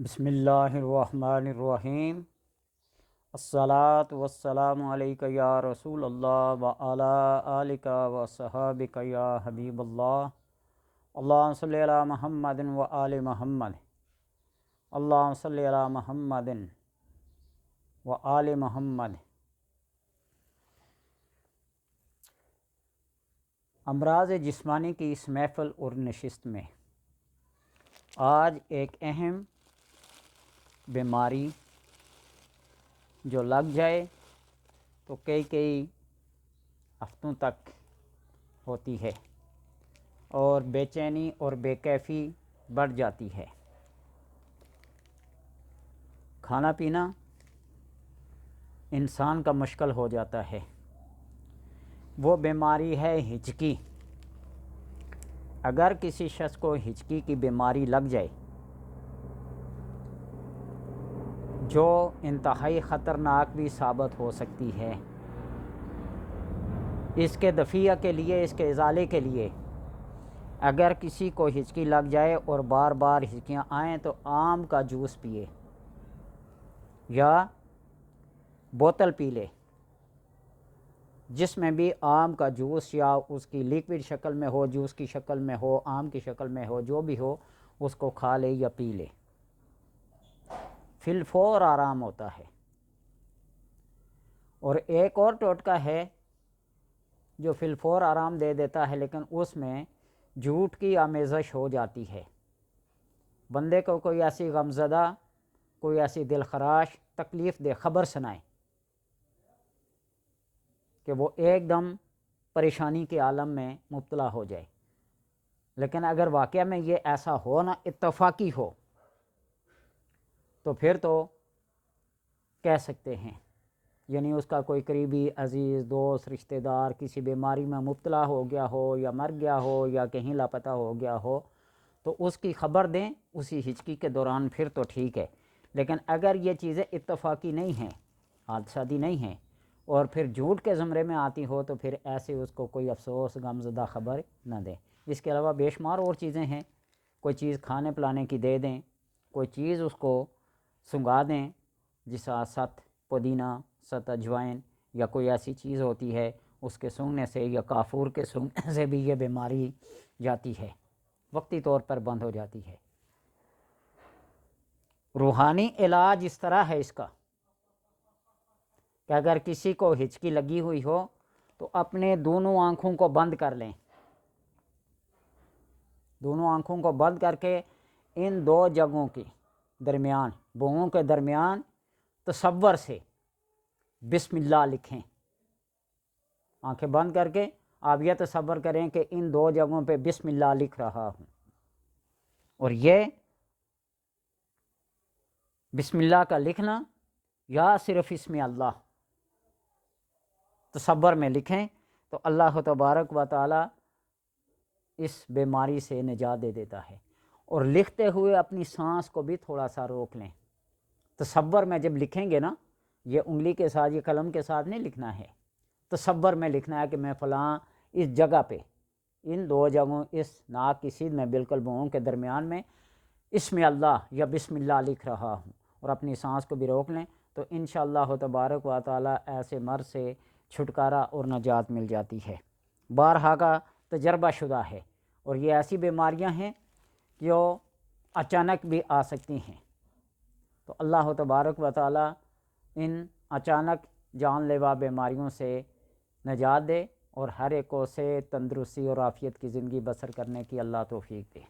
بسم اللہ الرحمن الرحیم۔ الصلاۃ والسلام علیک یا رسول اللہ وعلی آلک وصحابک یا حبیب اللہ۔ اللہم صلی علی محمد وآل محمد۔ اللہم صلی علی محمد وآل محمد۔ امراض جسمانی کی اس محفل اور نشست میں آج ایک اہم بیماری جو لگ جائے تو کئی ہفتوں تک ہوتی ہے اور بے چینی اور بے کیفی بڑھ جاتی ہے۔ کھانا پینا انسان کا مشکل ہو جاتا ہے۔ وہ بیماری ہے ہچکی۔ اگر کسی شخص کو ہچکی کی بیماری لگ جائے جو انتہائی خطرناک بھی ثابت ہو سکتی ہے، اس کے دفیع کے لیے، اس کے ازالے کے لیے اگر کسی کو ہچکی لگ جائے اور بار بار ہچکیاں آئیں تو آم کا جوس پیے یا بوتل پی لے، جس میں بھی آم کا جوس یا اس کی لیکوڈ شکل میں ہو، جوس کی شکل میں ہو، آم کی شکل میں ہو، جو بھی ہو اس کو کھا لے یا پی لے، فی الفور آرام ہوتا ہے۔ اور ایک اور ٹوٹکا ہے جو فی الفور آرام دے دیتا ہے، لیکن اس میں جھوٹ کی آمیزش ہو جاتی ہے۔ بندے کو کوئی ایسی غمزدہ، کوئی ایسی دل خراش، تکلیف دہ خبر سنائے کہ وہ ایک دم پریشانی کے عالم میں مبتلا ہو جائے، لیکن اگر واقعہ میں یہ ایسا ہو نہ اتفاقی ہو تو پھر تو کہہ سکتے ہیں، یعنی اس کا کوئی قریبی عزیز دوست رشتہ دار کسی بیماری میں مبتلا ہو گیا ہو یا مر گیا ہو یا کہیں لاپتہ ہو گیا ہو تو اس کی خبر دیں اسی ہچکی کے دوران، پھر تو ٹھیک ہے۔ لیکن اگر یہ چیزیں اتفاقی نہیں ہیں، حادثاتی نہیں ہیں اور پھر جھوٹ کے زمرے میں آتی ہو تو پھر ایسے اس کو کوئی افسوس غمزدہ خبر نہ دیں۔ اس کے علاوہ بے شمار اور چیزیں ہیں، کوئی چیز کھانے پلانے کی دے دیں، کوئی چیز اس کو سنگھا دیں، جس ست پودینہ، ست اجوائن یا کوئی ایسی چیز ہوتی ہے، اس کے سونگھنے سے یا کافور کے سونگھنے سے بھی یہ بیماری جاتی ہے، وقتی طور پر بند ہو جاتی ہے۔ روحانی علاج اس طرح ہے اس کا کہ اگر کسی کو ہچکی لگی ہوئی ہو تو اپنے دونوں آنکھوں کو بند کر لیں، دونوں آنکھوں کو بند کر کے ان دو جگہوں کے درمیان، بھوؤں کے درمیان تصور سے بسم اللہ لکھیں۔ آنکھیں بند کر کے آپ یہ تصور کریں کہ ان دو جگہوں پہ بسم اللہ لکھ رہا ہوں، اور یہ بسم اللہ کا لکھنا یا صرف اسم اللہ تصور میں لکھیں تو اللہ تبارک و تعالی اس بیماری سے نجات دے دیتا ہے۔ اور لکھتے ہوئے اپنی سانس کو بھی تھوڑا سا روک لیں۔ تصور میں جب لکھیں گے نا، یہ انگلی کے ساتھ، یہ قلم کے ساتھ نہیں لکھنا ہے، تصور میں لکھنا ہے کہ میں فلاں اس جگہ پہ، ان دو جگہوں، اس ناک کی سیدھ میں بالکل بھوؤں کے درمیان میں اسم اللہ یا بسم اللہ لکھ رہا ہوں، اور اپنی سانس کو بھی روک لیں تو انشاءاللہ تبارک و تعالی ایسے مرض سے چھٹکارا اور نجات مل جاتی ہے۔ بارہا کا تجربہ شدہ ہے، اور یہ ایسی بیماریاں ہیں جو اچانک بھی آ سکتی ہیں، تو اللہ تبارک و تعالی ان اچانک جان لیوا بیماریوں سے نجات دے اور ہر ایک کو سے تندرستی اور عافیت کی زندگی بسر کرنے کی اللہ توفیق دے۔